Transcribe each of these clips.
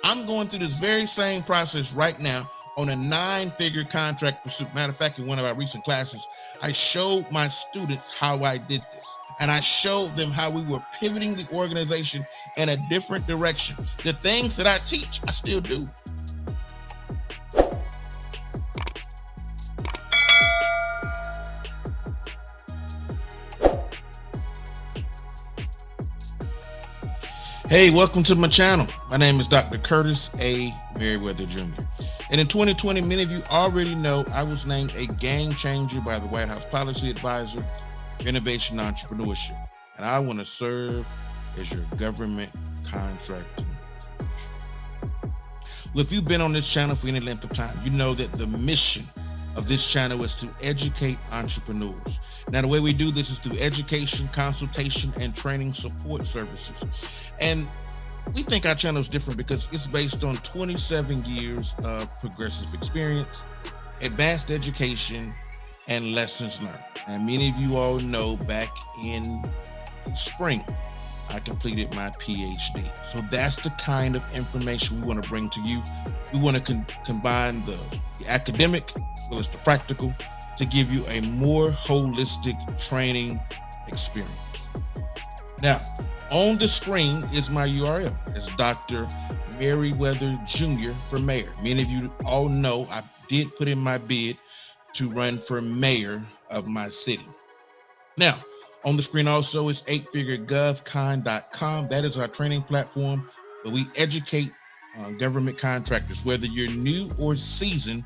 I'm going through this very same process right now on a 9-figure contract pursuit. Matter of fact, in one of our recent classes, I showed my students how I did this. And I showed them how we were pivoting the organization in a different direction. The things that I teach, I still do. Hey, welcome to my channel. My name is Dr. Curtis A. Merriweather Jr. And in 2020, many of you already know I was named a game changer by the White House Policy Advisor for Innovation and Entrepreneurship. And I want to serve as your government contracting. Well, if you've been on this channel for any length of time, you know that the mission of this channel is to educate entrepreneurs. Now, the way we do this is through education, consultation, and training support services. And we think our channel is different because it's based on 27 years of progressive experience, advanced education, and lessons learned. And many of you all know back in spring, I completed my PhD. So that's the kind of information we want to bring to you. We want to combine the academic as well as the practical to give you a more holistic training experience. Now, on the screen is my URL. It's Dr. Merriweather Jr. for mayor. Many of you all know I did put in my bid to run for mayor of my city. Now, on the screen also is 8figuregovcon.com. That is our training platform where we educate government contractors. Whether you're new or seasoned,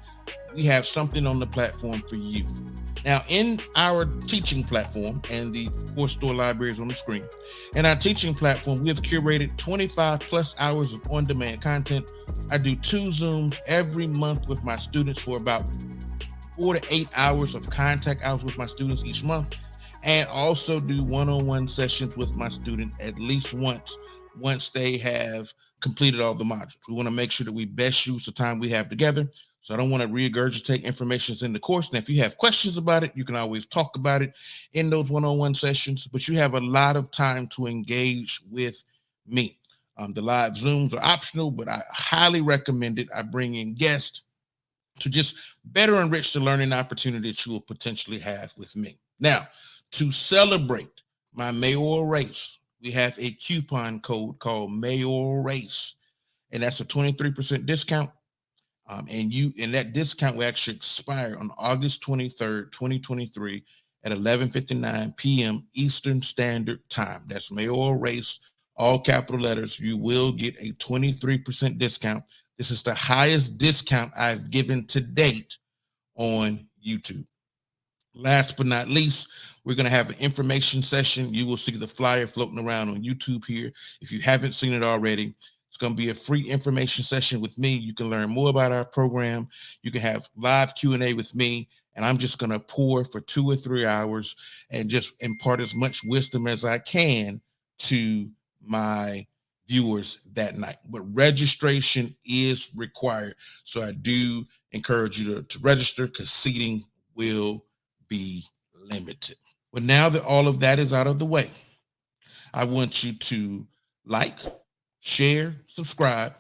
we have something on the platform for you. Now, in our teaching platform, and the course store library is on the screen, in our teaching platform, we have curated 25 plus hours of on-demand content. I do 2 Zooms every month with my students for about 4 to 8 hours of contact hours with my students each month, and also do one-on-one sessions with my student at least once they have completed all the modules. We want to make sure that we best use the time we have together. So I don't want to regurgitate information in the course. And if you have questions about it, you can always talk about it in those one-on-one sessions, but you have a lot of time to engage with me. The live Zooms are optional, but I highly recommend it. I bring in guests to just better enrich the learning opportunity that you will potentially have with me. Now, to celebrate my mayoral race, we have a coupon code called Mayoral Race, and that's a 23% discount. And that discount will actually expire on August 23rd, 2023 at 11:59 p.m. Eastern Standard Time. That's Mayoral Race, all capital letters. You will get a 23% discount. This is the highest discount I've given to date on YouTube. Last but not least, we're going to have an information session. You will see the flyer floating around on YouTube here. If you haven't seen it already, it's going to be a free information session with me. You can learn more about our program. You can have live Q&A with me, and I'm just going to pour for 2 or 3 hours and just impart as much wisdom as I can to my viewers that night. But registration is required. So I do encourage you to register because seating will be limited. But now that all of that is out of the way, I want you to like, share, subscribe,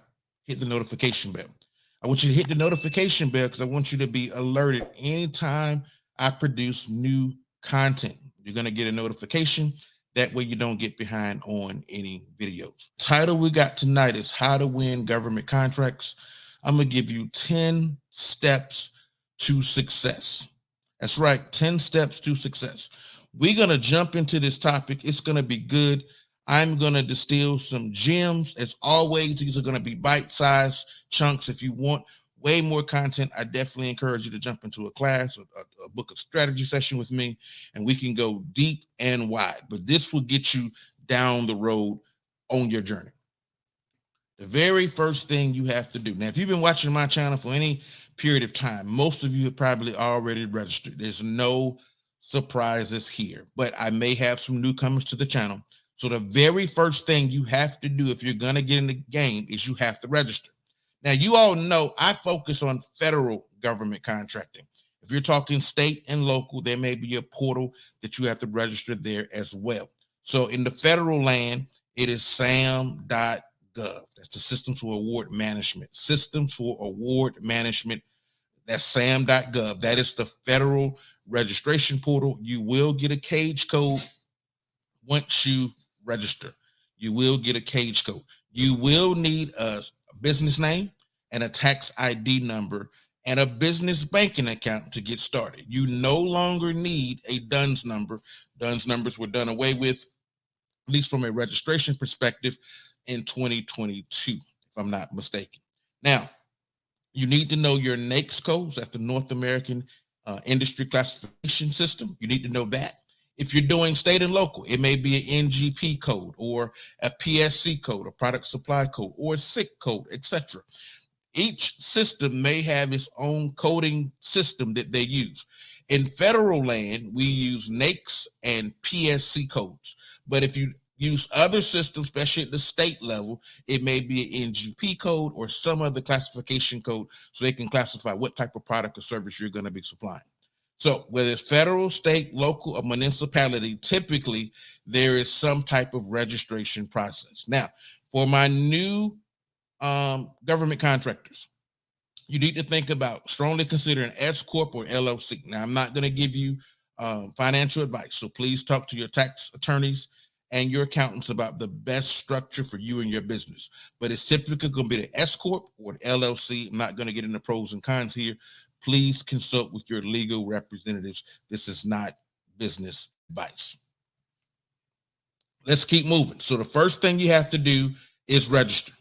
hit the notification bell. I want you to hit the notification bell because I want you to be alerted anytime I produce new content. You're going to get a notification. That way you don't get behind on any videos. Title we got tonight is How to Win Government Contracts. I'm going to give you 10 steps to success. That's right, 10 steps to success. We're going to jump into this topic. It's going to be good. I'm going to distill some gems. As always, these are going to be bite-sized chunks. If you want way more content, I definitely encourage you to jump into a class, a book of strategy session with me, and we can go deep and wide. But this will get you down the road on your journey. The very first thing you have to do. Now, if you've been watching my channel for any period of time, most of you have probably already registered. There's no surprises here, but I may have some newcomers to the channel. So the very first thing you have to do if you're going to get in the game is you have to register. Now, you all know I focus on federal government contracting. If you're talking state and local, there may be a portal that you have to register there as well. So in the federal land, it is sam.gov SAM.gov. That's the Systems for Award Management. Systems for Award Management. That's SAM.gov. That is the federal registration portal. You will get a cage code once you register. You will get a cage code. You will need a business name and a tax ID number and a business banking account to get started. You no longer need a DUNS number. DUNS numbers were done away with, at least from a registration perspective, in 2022, if I'm not mistaken. Now, you need to know your NAICS codes. That's the North American Industry Classification System. You need to know that. If you're doing state and local, it may be an NGP code or a PSC code, a product supply code, or a SIC code, etc. Each system may have its own coding system that they use. In federal land, we use NAICS and PSC codes. But if you use other systems, especially at the state level, it may be an NGP code or some other classification code so they can classify what type of product or service you're going to be supplying. So whether it's federal, state, local, or municipality, typically there is some type of registration process. Now, for my new government contractors, you need to think about strongly considering S Corp or LLC. Now, I'm not going to give you financial advice, so please talk to your tax attorneys and your accountants about the best structure for you and your business. But it's typically going to be the S Corp or the LLC. I'm not going to get into pros and cons here. Please consult with your legal representatives. This is not business advice. Let's keep moving. So the first thing you have to do is register.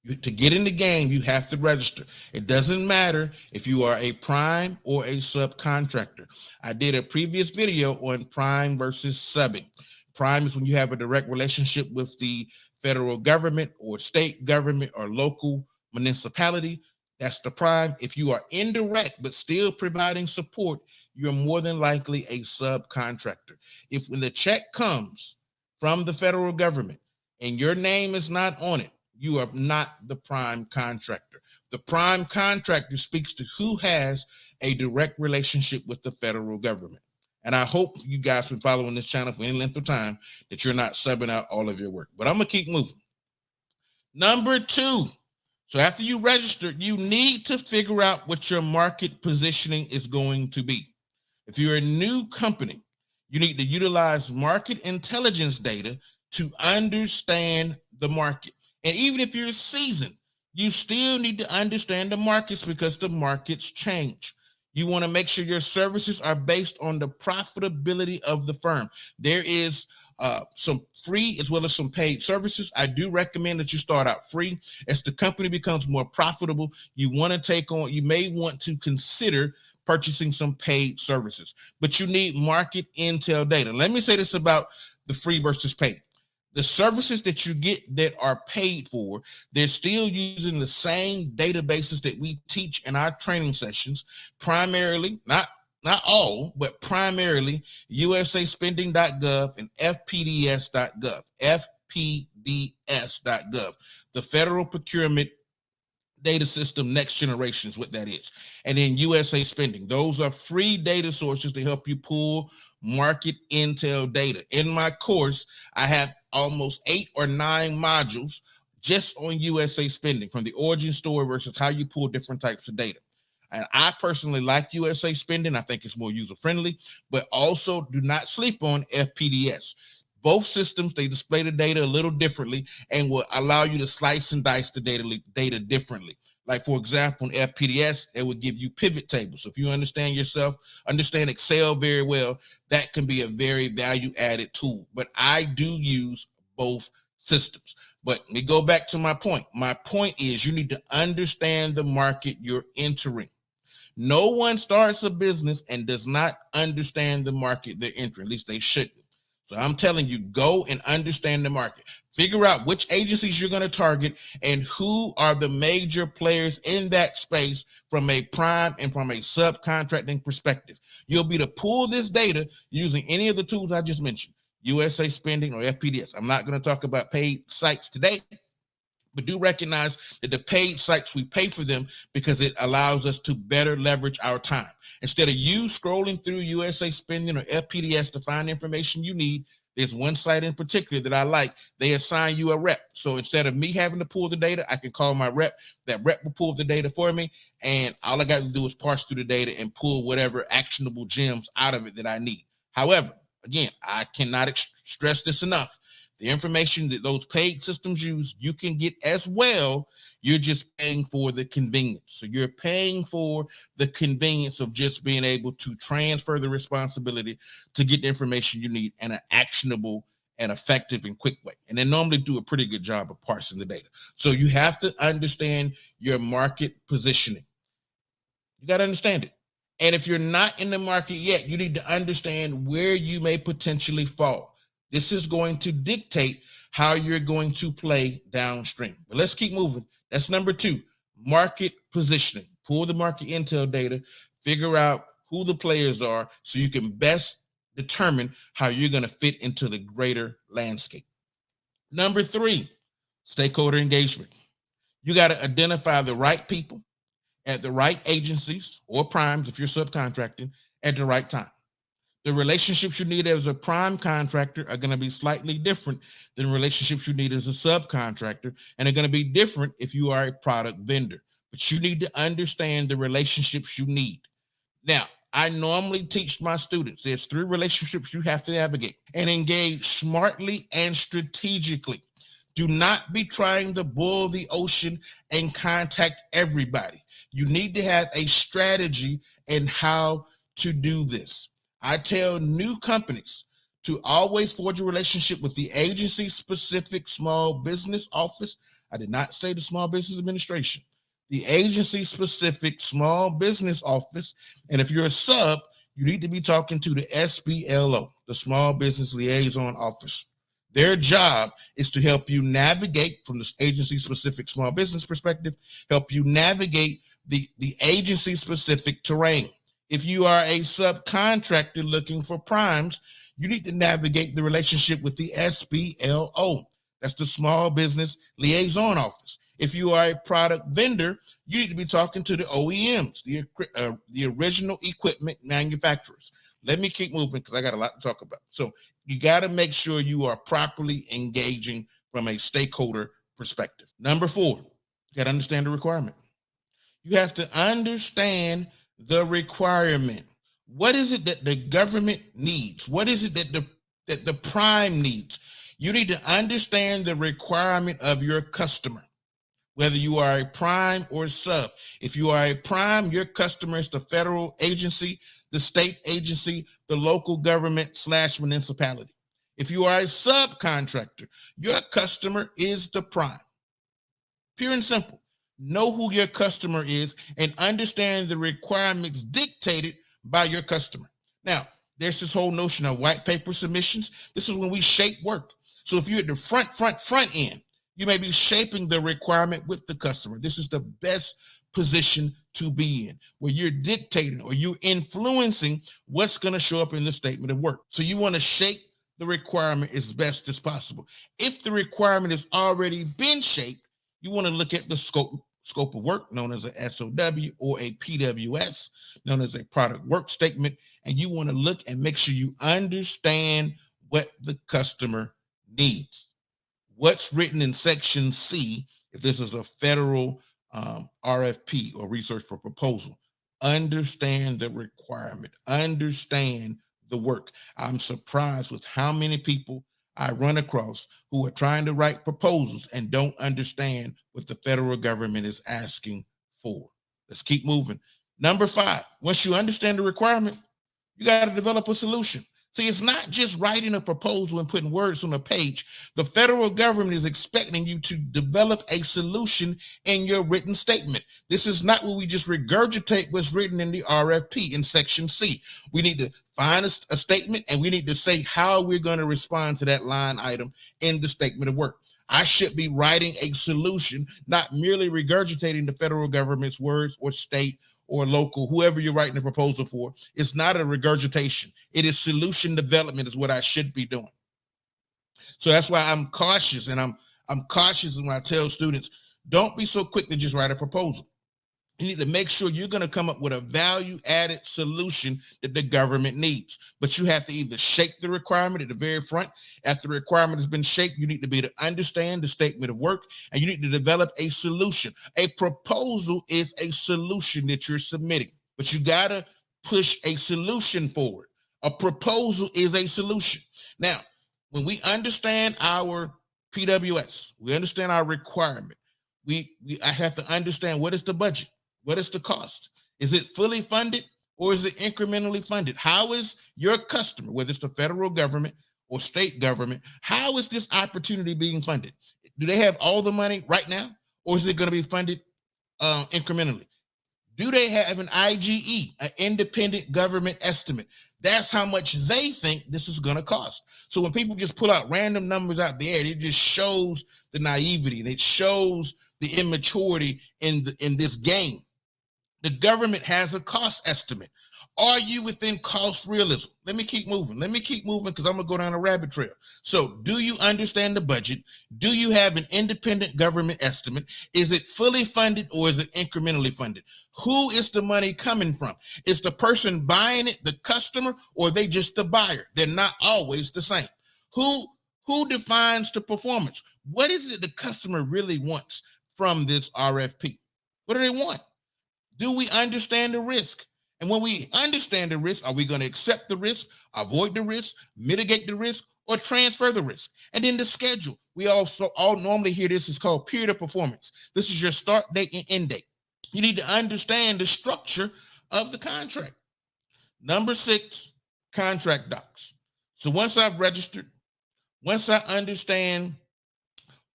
To get in the game, you have to register. It doesn't matter if you are a prime or a subcontractor. I did a previous video on prime versus subbing. Prime is when you have a direct relationship with the federal government or state government or local municipality. That's the prime. If you are indirect but still providing support, you're more than likely a subcontractor. If when the check comes from the federal government and your name is not on it, you are not the prime contractor. The prime contractor speaks to who has a direct relationship with the federal government. And I hope you guys have been following this channel for any length of time, that you're not subbing out all of your work. But I'm going to keep moving. Number 2. So after you register, you need to figure out what your market positioning is going to be. If you're a new company, you need to utilize market intelligence data to understand the market. And even if you're seasoned, you still need to understand the markets because the markets change. You want to make sure your services are based on the profitability of the firm. There is some free as well as some paid services. I do recommend that you start out free. As the company becomes more profitable, you may want to consider purchasing some paid services, but you need market intel data. Let me say this about the free versus paid. The services that you get that are paid for, they're still using the same databases that we teach in our training sessions, primarily, not all, but primarily usaspending.gov and fpds.gov, fpds.gov, the Federal Procurement Data System Next Generation is what that is. And then USA Spending. Those are free data sources to help you pull market intel data. In my course, I have almost 8 or 9 modules just on USA Spending, from the origin story versus how you pull different types of data. And I personally like USA Spending. I think it's more user-friendly, but also do not sleep on FPDS. Both systems, they display the data a little differently and will allow you to slice and dice the data differently. Like, for example, in FPDS, it would give you pivot tables. So if you understand Excel very well, that can be a very value-added tool. But I do use both systems. But let me go back to my point. My point is you need to understand the market you're entering. No one starts a business and does not understand the market they're entering. At least they shouldn't. So I'm telling you, go and understand the market. Figure out which agencies you're going to target and who are the major players in that space from a prime and from a subcontracting perspective. You'll be to pull this data using any of the tools I just mentioned, USA Spending or FPDS. I'm not going to talk about paid sites today, but do recognize that the paid sites, we pay for them because it allows us to better leverage our time. Instead of you scrolling through USA Spending or FPDS to find information you need, There's one site in particular that I like. They assign you a rep. So instead of me having to pull the data, I can call my rep. That rep will pull the data for me. And all I got to do is parse through the data and pull whatever actionable gems out of it that I need. However, again, I cannot stress this enough. The information that those paid systems use, you can get as well. You're just paying for the convenience. So you're paying for the convenience of just being able to transfer the responsibility to get the information you need in an actionable and effective and quick way. And they normally do a pretty good job of parsing the data. So you have to understand your market positioning. You got to understand it. And if you're not in the market yet, you need to understand where you may potentially fall. This is going to dictate how you're going to play downstream. But let's keep moving. That's number 2, market positioning. Pull the market intel data, figure out who the players are so you can best determine how you're going to fit into the greater landscape. Number 3, stakeholder engagement. You got to identify the right people at the right agencies or primes, if you're subcontracting, at the right time. The relationships you need as a prime contractor are going to be slightly different than relationships you need as a subcontractor, and are going to be different if you are a product vendor. But you need to understand the relationships you need. Now, I normally teach my students there's 3 relationships you have to navigate and engage smartly and strategically. Do not be trying to boil the ocean and contact everybody. You need to have a strategy in how to do this. I tell new companies to always forge a relationship with the agency-specific small business office. I did not say the Small Business Administration. The agency-specific small business office. And if you're a sub, you need to be talking to the SBLO, the Small Business Liaison Office. Their job is to help you navigate from this agency-specific small business perspective, help you navigate the agency-specific terrain. If you are a subcontractor looking for primes, you need to navigate the relationship with the SBLO. That's the Small Business Liaison Office. If you are a product vendor, you need to be talking to the OEMs, the original equipment manufacturers. Let me keep moving because I got a lot to talk about. So you got to make sure you are properly engaging from a stakeholder perspective. Number 4, you got to understand the requirement. You have to understand the requirement. What is it that the government needs? What is it that the prime needs? You need to understand the requirement of your customer, whether you are a prime or a sub. If you are a prime, your customer is the federal agency, the state agency, the local government / municipality. If you are a subcontractor, your customer is the prime. Pure and simple. Know who your customer is and understand the requirements dictated by your customer. Now, there's this whole notion of white paper submissions. This is when we shape work. So if you're at the front end, you may be shaping the requirement with the customer. This is the best position to be in, where you're dictating or you're influencing what's going to show up in the statement of work. So you want to shape the requirement as best as possible. If the requirement has already been shaped, you want to look at the scope of work, known as a SOW or a PWS, known as a product work statement. And you want to look and make sure you understand what the customer needs. What's written in section C, if this is a federal RFP or research for proposal, understand the requirement, understand the work. I'm surprised with how many people I run across who are trying to write proposals and don't understand what the federal government is asking for. Let's keep moving. Number 5, once you understand the requirement, you got to develop a solution. See, it's not just writing a proposal and putting words on a page. The federal government is expecting you to develop a solution in your written statement. This is not where we just regurgitate what's written in the RFP in section C. We need to find a statement and we need to say how we're going to respond to that line item in the statement of work. I should be writing a solution, not merely regurgitating the federal government's words or state or local, whoever you're writing a proposal for. It's not a regurgitation. It is solution development is what I should be doing. So that's why I'm cautious, and I'm cautious when I tell students, don't be so quick to just write a proposal. You need to make sure you're going to come up with a value-added solution that the government needs. But you have to either shape the requirement at the very front. After the requirement has been shaped, you need to be able to understand the statement of work, and you need to develop a solution. A proposal is a solution that you're submitting, but you got to push a solution forward. A proposal is a solution. Now, when we understand our PWS, we understand our requirement. I have to understand, what is the budget? What is the cost? Is it fully funded or is it incrementally funded? How is your customer, whether it's the federal government or state government, how is this opportunity being funded? Do they have all the money right now, or is it going to be funded incrementally? Do they have an IGE, an independent government estimate? That's how much they think this is going to cost. So when people just pull out random numbers out the air, it just shows the naivety and it shows the immaturity in this game. The government has a cost estimate. Are you within cost realism? Let me keep moving because I'm going to go down a rabbit trail. So do you understand the budget? Do you have an independent government estimate? Is it fully funded or is it incrementally funded? Who is the money coming from? Is the person buying it the customer, or are they just the buyer? They're not always the same. Who defines the performance? What is it the customer really wants from this RFP? What do they want? Do we understand the risk? And when we understand the risk, are we going to accept the risk, avoid the risk, mitigate the risk, or transfer the risk? And then the schedule. We also all normally hear this is called period of performance. This is your start date and end date. You need to understand the structure of the contract. Number 6, contract docs. So once I've registered, once I understand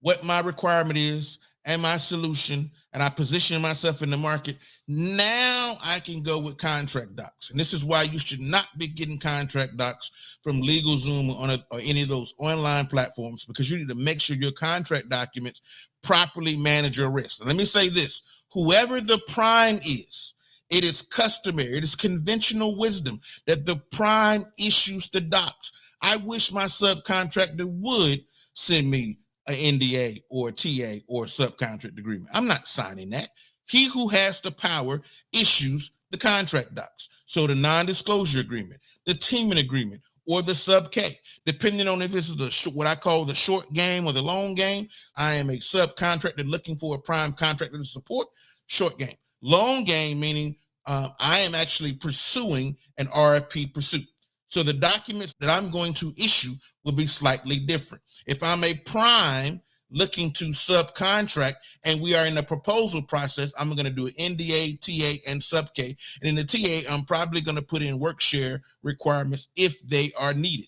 what my requirement is and my solution, and I position myself in the market, now I can go with contract docs. And this is why you should not be getting contract docs from LegalZoom or any of those online platforms, because you need to make sure your contract documents properly manage your risk. And let me say this, whoever the prime is, it is customary, it is conventional wisdom that the prime issues the docs. I wish my subcontractor would send me an NDA or a TA or a subcontract agreement. I'm not signing that. He who has the power issues the contract docs. So the non-disclosure agreement, the teaming agreement, or the sub-K, depending on if this is what I call the short game or the long game. I am a subcontractor looking for a prime contractor to support. Short game. Long game meaning I am actually pursuing an RFP pursuit. So the documents that I'm going to issue will be slightly different. If I'm a prime looking to subcontract and we are in the proposal process, I'm going to do an NDA, TA, and sub-K. And in the TA, I'm probably going to put in work share requirements if they are needed.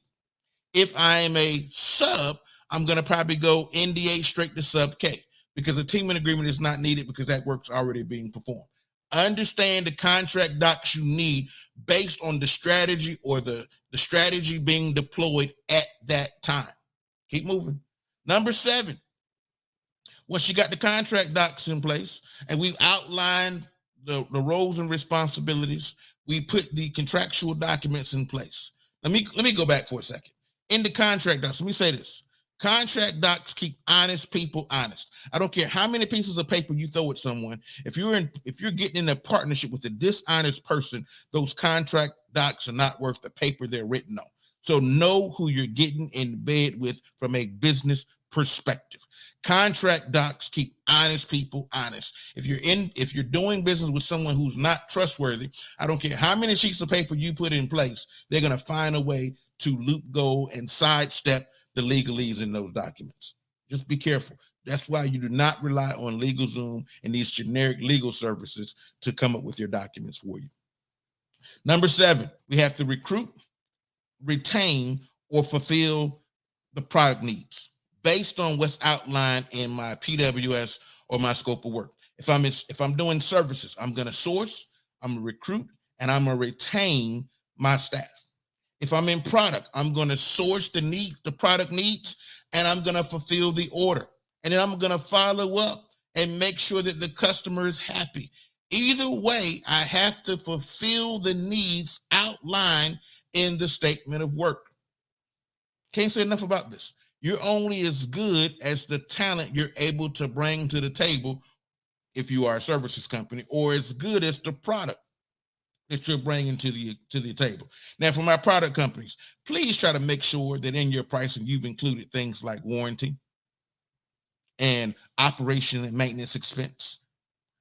If I am a sub, I'm going to probably go NDA straight to sub-K, because a teaming agreement is not needed because that work's already being performed. Understand the contract docs you need based on the strategy or the strategy being deployed at that time. Keep moving. Number 7, once you got the contract docs in place and we've outlined the roles and responsibilities, we put the contractual documents in place. Let me go back for a second. In the contract docs, let me say this. Contract docs keep honest people honest. I don't care how many pieces of paper you throw at someone. If you're getting in a partnership with a dishonest person, those contract docs are not worth the paper they're written on. So know who you're getting in bed with from a business perspective. Contract docs keep honest people honest. If you're doing business with someone who's not trustworthy, I don't care how many sheets of paper you put in place, they're going to find a way to loop goal and sidestep the legalese in those documents. Just be careful. That's why you do not rely on LegalZoom and these generic legal services to come up with your documents for you. Number 7, we have to recruit, retain, or fulfill the product needs based on what's outlined in my PWS or my scope of work. If I'm doing services, I'm going to source, I'm going to recruit, and I'm going to retain my staff. If I'm in product, I'm going to source the product needs, and I'm going to fulfill the order. And then I'm going to follow up and make sure that the customer is happy. Either way, I have to fulfill the needs outlined in the statement of work. Can't say enough about this. You're only as good as the talent you're able to bring to the table if you are a services company, or as good as the product that you're bringing to the table. Now, for my product companies, please try to make sure that in your pricing you've included things like warranty and operation and maintenance expense.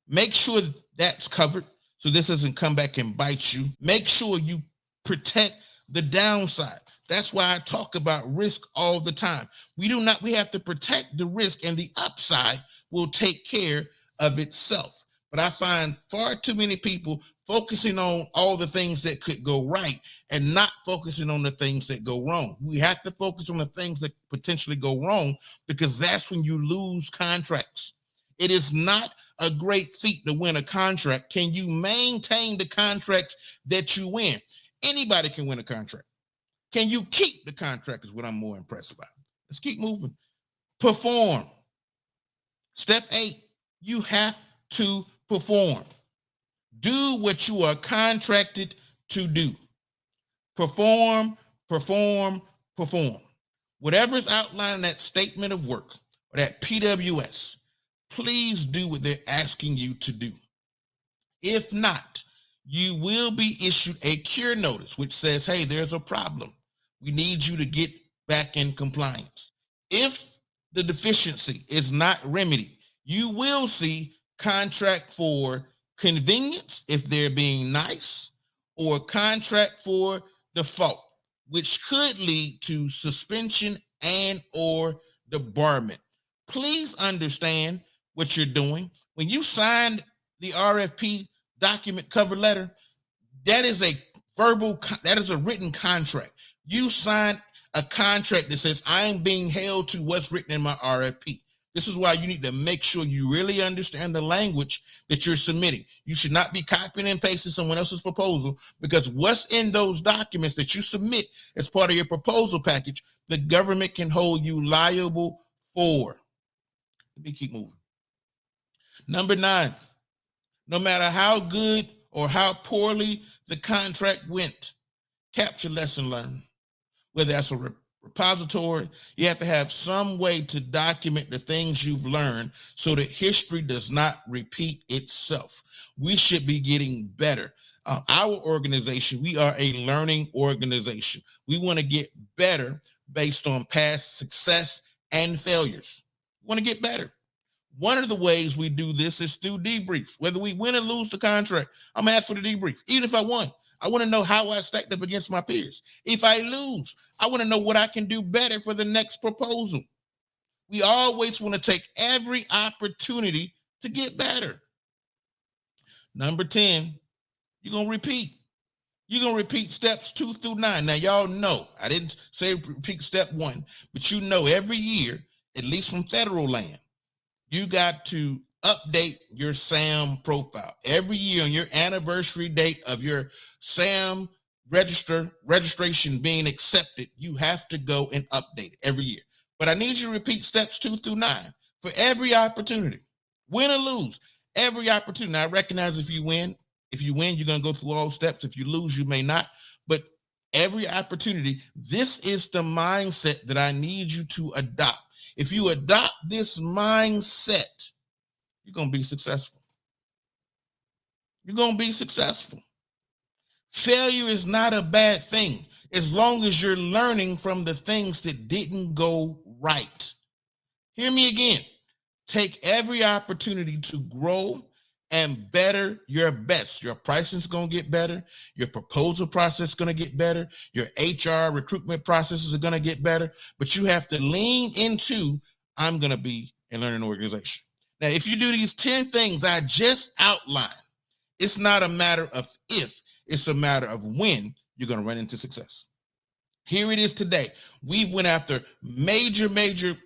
Make sure that's covered so this doesn't come back and bite you. Make sure you protect the downside. That's why I talk about risk all the time. We have to protect the risk, and the upside will take care of itself. But I find far too many people focusing on all the things that could go right and not focusing on the things that go wrong. We have to focus on the things that potentially go wrong, because that's when you lose contracts. It is not a great feat to win a contract. Can you maintain the contracts that you win? Anybody can win a contract. Can you keep the contract is what I'm more impressed about. Let's keep moving. Perform. Step 8, you have to perform. Do what you are contracted to do. Perform, perform, perform. Whatever is outlined in that statement of work or that PWS, please do what they're asking you to do. If not, you will be issued a cure notice, which says, hey, there's a problem. We need you to get back in compliance. If the deficiency is not remedied, you will see contract for convenience if they're being nice, or contract for default, which could lead to suspension and or debarment. Please understand what you're doing. When you sign the RFP document cover letter, that is a written contract. You sign a contract that says, I'm being held to what's written in my RFP. This is why you need to make sure you really understand the language that you're submitting. You should not be copying and pasting someone else's proposal, because what's in those documents that you submit as part of your proposal package, the government can hold you liable for. Let me keep moving. Number 9, no matter how good or how poorly the contract went, capture lesson learned. Whether that's a repository, you have to have some way to document the things you've learned so that history does not repeat itself. We should be getting better. Our organization, we are a learning organization. We want to get better based on past success and failures. We want to get better. One of the ways we do this is through debriefs. Whether we win or lose the contract, I'm going to ask for the debrief. Even if I won, I want to know how I stacked up against my peers. If I lose, I want to know what I can do better for the next proposal. We always want to take every opportunity to get better. Number 10, you're going to repeat. You're going to repeat steps 2 through 9. Now, y'all know, I didn't say repeat step 1, but you know every year, at least from federal land, you got to update your SAM profile. Every year on your anniversary date of your SAM registration being accepted, you have to go and update it every year. But I need you to repeat steps 2 through 9 for every opportunity. Win or lose, every opportunity. Now, I recognize if you win, you're going to go through all steps. If you lose, you may not. But every opportunity, this is the mindset that I need you to adopt. If you adopt this mindset, you're going to be successful. You're going to be successful. Failure is not a bad thing as long as you're learning from the things that didn't go right. Hear me again. Take every opportunity to grow and better your best. Your pricing is going to get better. Your proposal process is going to get better. Your HR recruitment processes are going to get better. But you have to lean into, I'm going to be a learning organization. Now, if you do these 10 things I just outlined, it's not a matter of if, it's a matter of when you're going to run into success. Here it is today. We went after major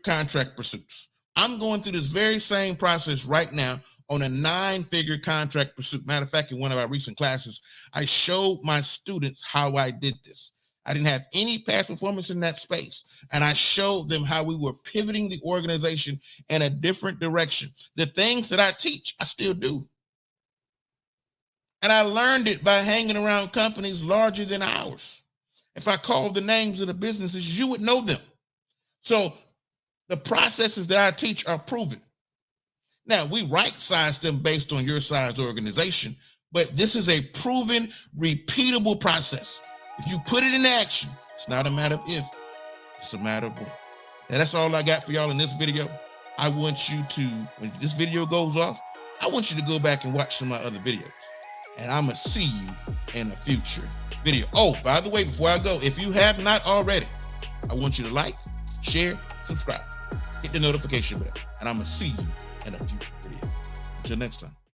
contract pursuits. I'm going through this very same process right now on a 9-figure contract pursuit. Matter of fact, in one of our recent classes, I showed my students how I did this. I didn't have any past performance in that space. And I showed them how we were pivoting the organization in a different direction. The things that I teach, I still do. And I learned it by hanging around companies larger than ours. If I called the names of the businesses, you would know them. So the processes that I teach are proven. Now, we right-size them based on your size organization, but this is a proven, repeatable process. If you put it in action, it's not a matter of if, it's a matter of when. Now, that's all I got for y'all in this video. I want you to, when this video goes off, I want you to go back and watch some of my other videos. And I'm going to see you in a future video. Oh, by the way, before I go, if you have not already, I want you to like, share, subscribe, hit the notification bell, and I'm going to see you in a future video. Until next time.